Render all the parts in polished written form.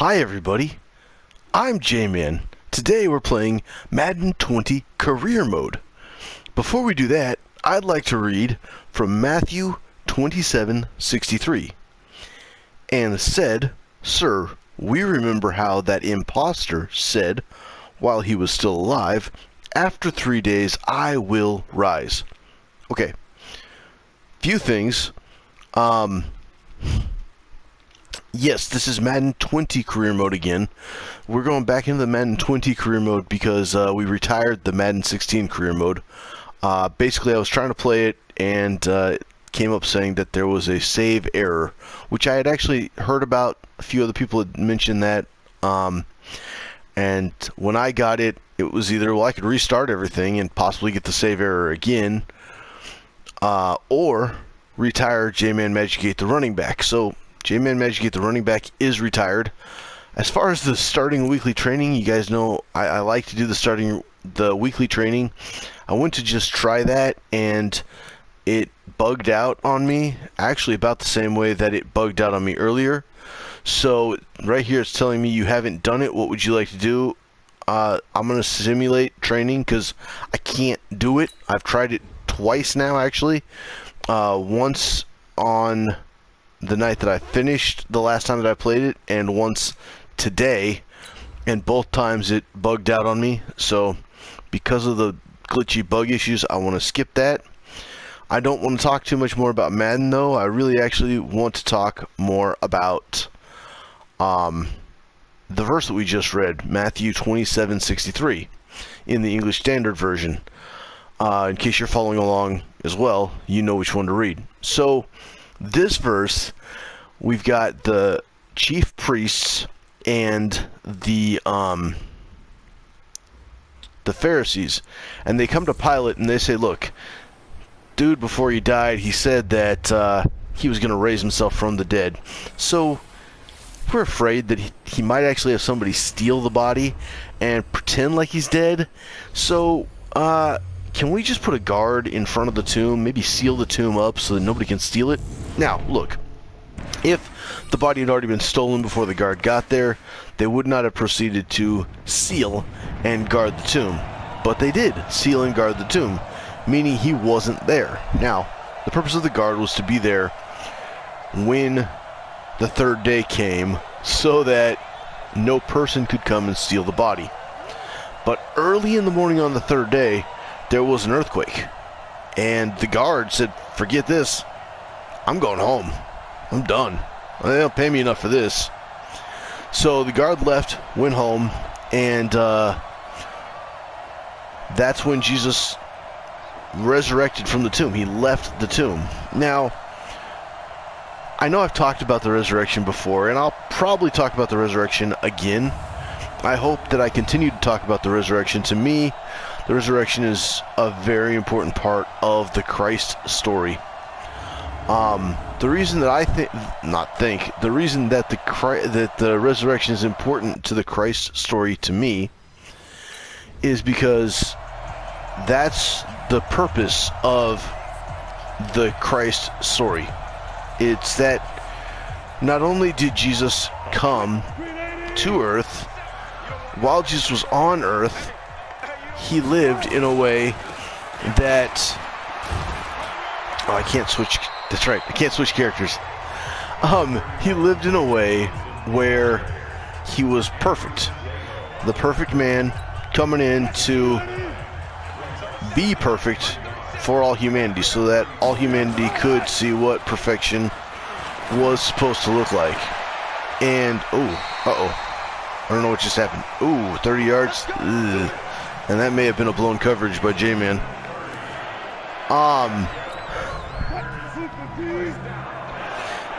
Hi everybody, I'm Jman. Today we're playing Madden 20 Career Mode. Before we do that, I'd like to read from Matthew 27:63. And said, "Sir, we remember how that imposter said, while he was still alive, 'After 3 days I will rise.'" Okay, few things. Yes, this is Madden 20 Career Mode again. We're going back into the Madden 20 Career Mode because we retired the Madden 16 Career Mode. Basically, I was trying to play it and it came up saying that there was a save error, which I had actually heard about. A few other people had mentioned that. And when I got it, it was either, well, I could restart everything and possibly get the save error again, or retire Jman Magic-Gate, the running back. So Jman Magic-Gate, the running back, is retired. As far as the starting weekly training, you guys know I like to do the weekly training. I went to just try that, and it bugged out on me, actually about the same way that it bugged out on me earlier. So right here it's telling me you haven't done it. What would you like to do? I'm going to simulate training because I can't do it. I've tried it twice now, actually. Once on the night that I finished the last time that I played it, and once today, and both times it bugged out on me. So because of the glitchy bug issues, I want to skip that. I don't want to talk too much more about Madden though. I really actually want to talk more about the verse that we just read, Matthew 27:63, in the English Standard Version. In case you're following along as well, you know which one to read. So this verse, we've got the chief priests and the Pharisees, and they come to Pilate and they say, "Look, dude, before he died, he said that he was going to raise himself from the dead. So we're afraid that he might actually have somebody steal the body and pretend like he's dead. So can we just put a guard in front of the tomb, maybe seal the tomb up so that nobody can steal it?" Now, look, if the body had already been stolen before the guard got there, they would not have proceeded to seal and guard the tomb. But they did seal and guard the tomb, meaning he wasn't there. Now, the purpose of the guard was to be there when the third day came so that no person could come and steal the body. But early in the morning on the third day, there was an earthquake, and the guard said, "Forget this. I'm going home. I'm done. They don't pay me enough for this." So the guard left, went home, and that's when Jesus resurrected from the tomb. He left the tomb. Now, I know I've talked about the resurrection before, and I'll probably talk about the resurrection again. I hope that I continue to talk about the resurrection. To me, the resurrection is a very important part of the Christ story. The reason that the reason that the resurrection is important to the Christ story to me is because that's the purpose of the Christ story. It's that not only did Jesus come to earth, while Jesus was on earth, he lived in a way that... Oh, I can't switch... That's right, I can't switch characters. He lived in a way where he was perfect. The perfect man coming in to be perfect for all humanity, so that all humanity could see what perfection was supposed to look like. And, I don't know what just happened. 30 yards. Ugh. And that may have been a blown coverage by J-Man.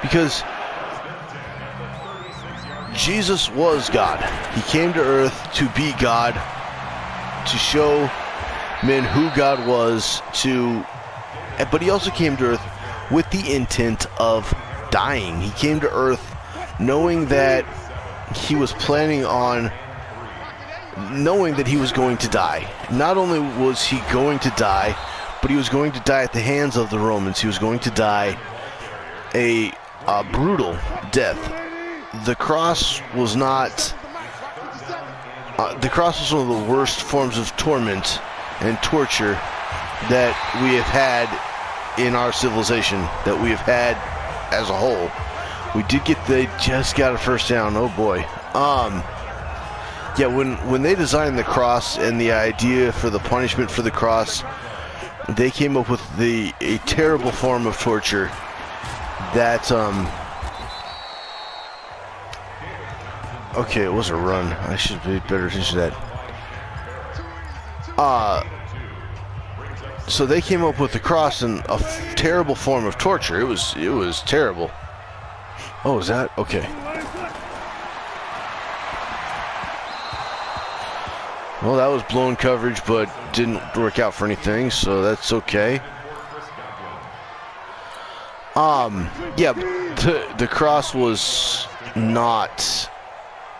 Because Jesus was God. He came to earth to be God, to show men who God was, but he also came to earth with the intent of dying. He came to earth knowing that he was knowing that he was going to die. Not only was he going to die, but he was going to die at the hands of the Romans. He was going to die a brutal death. the cross was not. The cross was one of the worst forms of torment and torture that we have had in our civilization, that we have had as a whole. They just got a first down. Oh boy. Yeah, when they designed the cross and the idea for the punishment for the cross, they came up with a terrible form of torture that okay, it was a run. I should pay better attention to that. So they came up with the cross and a terrible form of torture. It was terrible. Oh, is that okay? Well, that was blown coverage, but didn't work out for anything, so that's okay. Yeah, the cross was not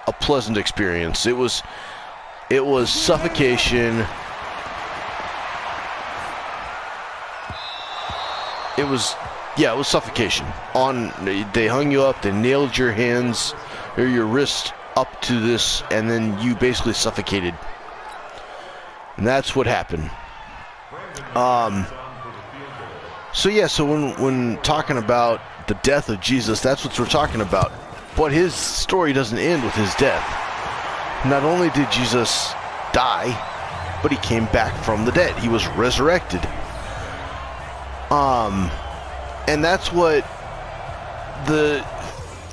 a pleasant experience. It was suffocation. It was suffocation. They hung you up, they nailed your hands or your wrist up to this, and then you basically suffocated. And that's what happened. So when talking about the death of Jesus, that's what we're talking about. But his story doesn't end with his death. Not only did Jesus die, but he came back from the dead. He was resurrected. And that's what the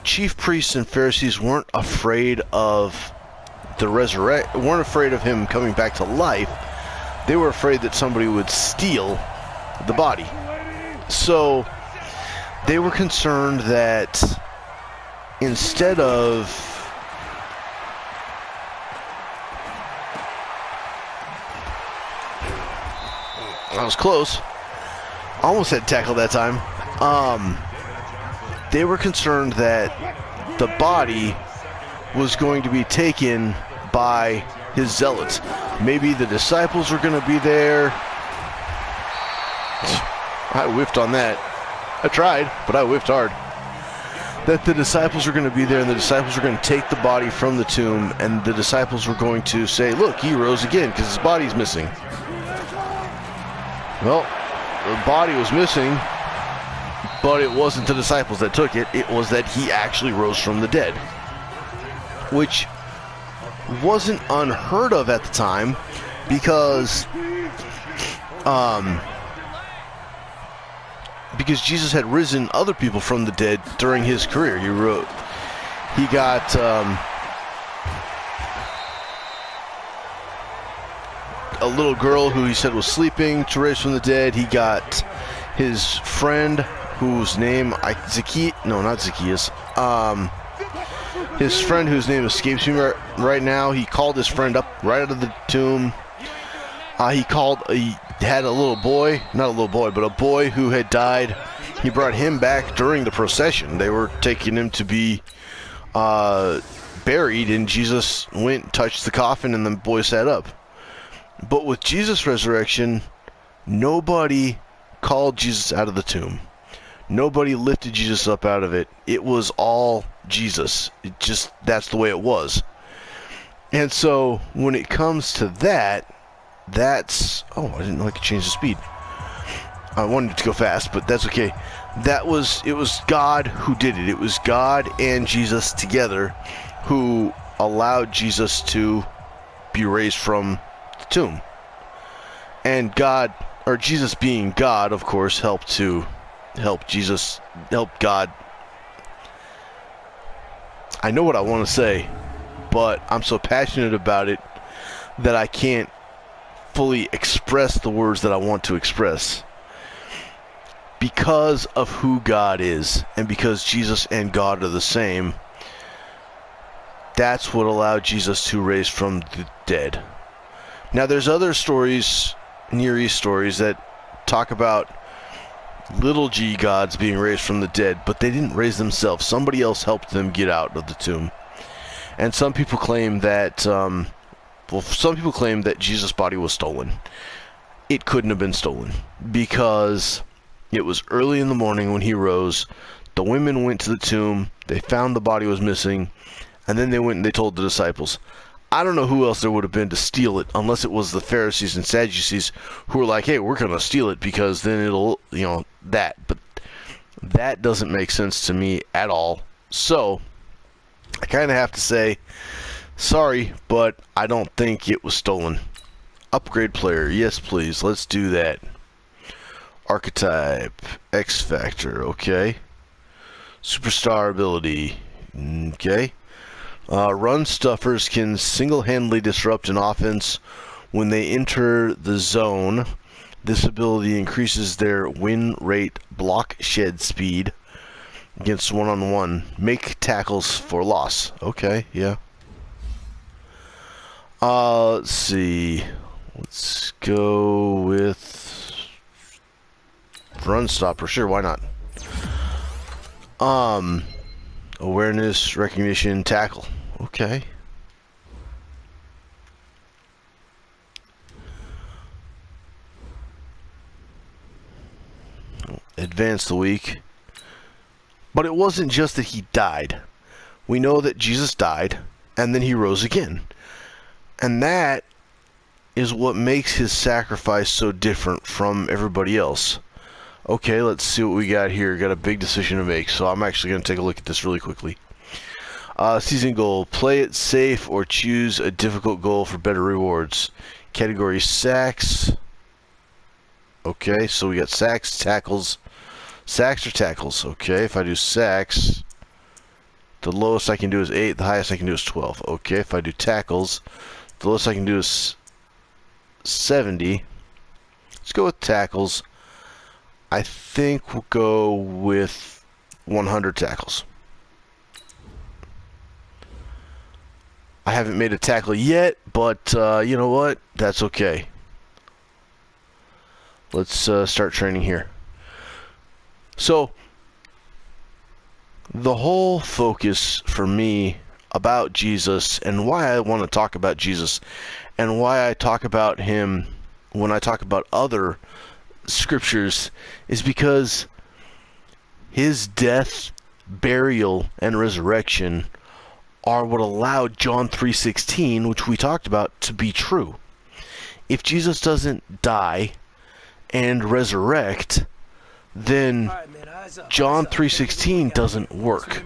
chief priests and Pharisees weren't afraid of. Weren't afraid of him coming back to life. They were afraid that somebody would steal the body. So they were concerned that instead of I was close. Almost had tackle that time. They were concerned that the body was going to be taken by his zealots. Maybe the disciples were going to be there. I whiffed on that. I tried, but I whiffed hard. That the disciples were going to be there, and the disciples were going to take the body from the tomb, and the disciples were going to say, look, he rose again because his body's missing. Well, the body was missing, but it wasn't the disciples that took it. It was that he actually rose from the dead, which wasn't unheard of at the time because Jesus had risen other people from the dead during his career. He got a little girl who he said was sleeping to raise from the dead. He got his friend whose name Zacchaeus. His friend whose name escapes me right now. He called his friend up right out of the tomb. He had a little boy, not a little boy, but a boy who had died. He brought him back during the procession. They were taking him to be buried, and Jesus went, touched the coffin, and the boy sat up. But with Jesus' resurrection, nobody called Jesus out of the tomb. Nobody lifted Jesus up out of it. It was all Jesus. That's the way it was. And so when it comes to that, I didn't know I could change the speed. I wanted it to go fast, but that's okay. It was God who did it. It was God and Jesus together who allowed Jesus to be raised from the tomb. And Jesus being God, of course, helped God. I know what I want to say, but I'm so passionate about it that I can't fully express the words that I want to express. Because of who God is, and because Jesus and God are the same, that's what allowed Jesus to raise from the dead. Now, there's other stories, Near East stories, that talk about little g gods being raised from the dead, but they didn't raise themselves. Somebody else helped them get out of the tomb. And some people claim that Jesus' body was stolen. It couldn't have been stolen because it was early in the morning when he rose. The women went to the tomb. They found the body was missing. And then they went and they told the disciples. I don't know who else there would have been to steal it, unless it was the Pharisees and Sadducees who were like, hey, we're going to steal it because then it'll, that. But that doesn't make sense to me at all. So, I kind of have to say, sorry, but I don't think it was stolen. Upgrade player, yes please, let's do that. Archetype, X Factor, okay. Superstar ability, okay. Run stuffers can single-handedly disrupt an offense when they enter the zone. This ability increases their win rate, block shed speed against one-on-one. Make tackles for loss. Okay, yeah. Let's see. Let's go with run stopper. Sure, why not? Awareness, recognition, tackle. Okay. Advance the week. But it wasn't just that he died. We know that Jesus died, and then he rose again. And that is what makes his sacrifice so different from everybody else. Okay, let's see what we got here. Got a big decision to make, so I'm actually going to take a look at this really quickly. Season goal. Play it safe or choose a difficult goal for better rewards. Category sacks. Okay, so we got sacks, tackles. Sacks or tackles. Okay, if I do sacks, the lowest I can do is 8. The highest I can do is 12. Okay, if I do tackles, the lowest I can do is 70. Let's go with tackles. I think we'll go with 100 tackles. I haven't made a tackle yet, but you know what? That's okay. Let's start training here. So, the whole focus for me about Jesus and why I want to talk about Jesus and why I talk about him when I talk about other scriptures is because his death, burial, and resurrection are what allowed John 3:16, which we talked about, to be true. If Jesus doesn't die and resurrect, then John 3:16 doesn't work.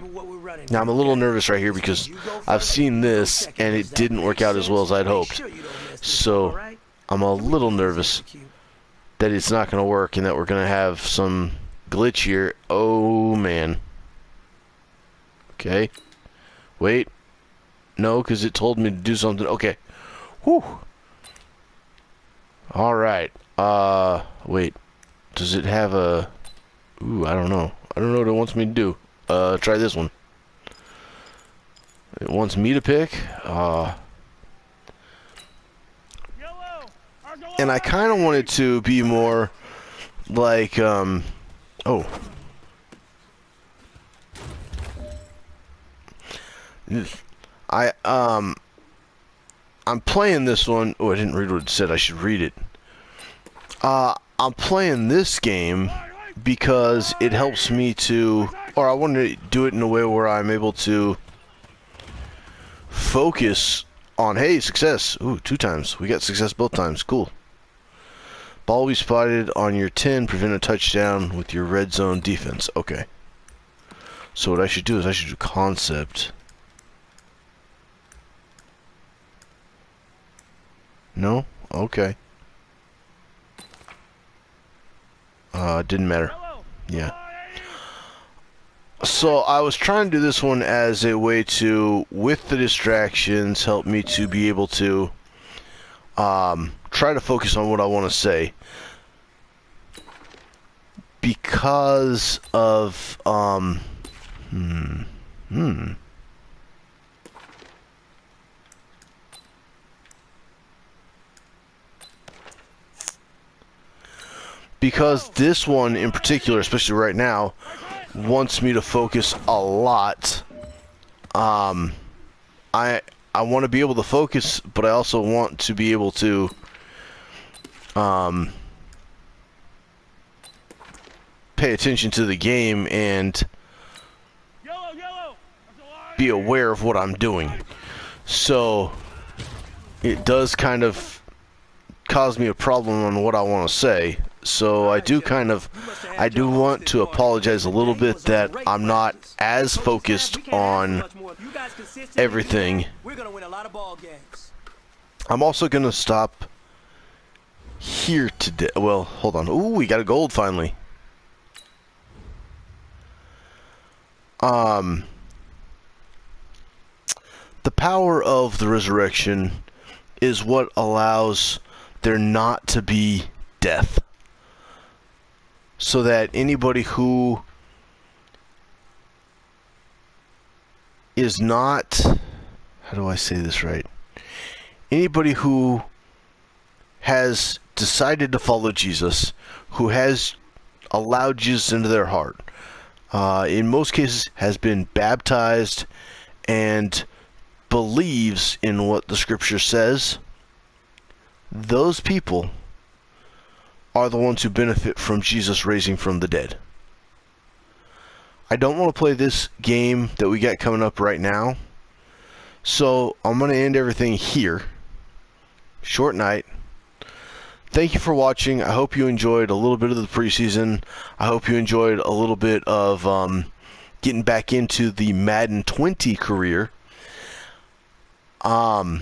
Now I'm a little nervous right here because I've seen this and it didn't work out as well as I'd hoped. So I'm a little nervous that it's not going to work and that we're going to have some glitch here. Oh man. Okay. Wait. No, because it told me to do something. Okay. Whew. Alright. Wait. Does it have a... Ooh, I don't know. I don't know what it wants me to do. Try this one. It wants me to pick. And I kind of want it to be more like, oh. I'm playing this one. Oh, I didn't read what it said. I should read it. I'm playing this game because it helps me to, or I want to do it in a way where I'm able to focus on, hey, success. Ooh, 2 times. We got success both times. Cool. Ball will be spotted on your 10. Prevent a touchdown with your red zone defense. Okay. So what I should do is I should do concept. No? Okay. Didn't matter. Yeah. So I was trying to do this one as a way to, with the distractions, help me to be able to try to focus on what I want to say. Because of because this one in particular, especially right now, wants me to focus a lot. I want to be able to focus, but I also want to be able to pay attention to the game and be aware of what I'm doing. So it does kind of cause me a problem on what I want to say. So I do want to apologize a little bit that I'm not as focused on everything. I'm also going to stop here today. Well, hold on. Ooh, we got a gold finally. The power of the resurrection is what allows there not to be death. So that anybody who is not, how do I say this right? Anybody who has decided to follow Jesus, who has allowed Jesus into their heart, in most cases has been baptized and believes in what the scripture says, those people are the ones who benefit from Jesus raising from the dead. I don't want to play this game that we got coming up right now, so I'm going to end everything here. Short night. Thank you for watching. I hope you enjoyed a little bit of the preseason. I hope you enjoyed a little bit of getting back into the Madden 20 career. A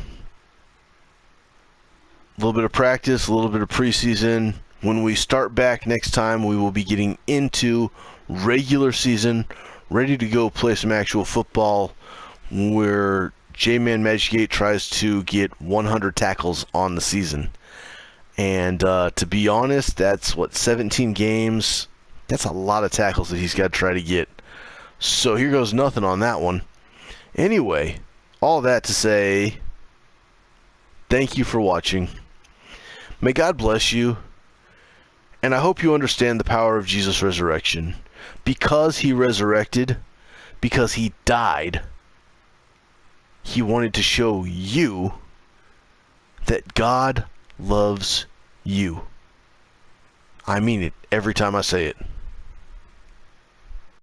little bit of practice, a little bit of preseason. When we start back next time, we will be getting into regular season, ready to go play some actual football, where Jman Magic-Gate tries to get 100 tackles on the season. And to be honest, that's what, 17 games? That's a lot of tackles that he's got to try to get. So here goes nothing on that one. Anyway, all that to say, thank you for watching. May God bless you. And I hope you understand the power of Jesus' resurrection. Because he resurrected, because he died, he wanted to show you that God loves you. I mean it every time I say it.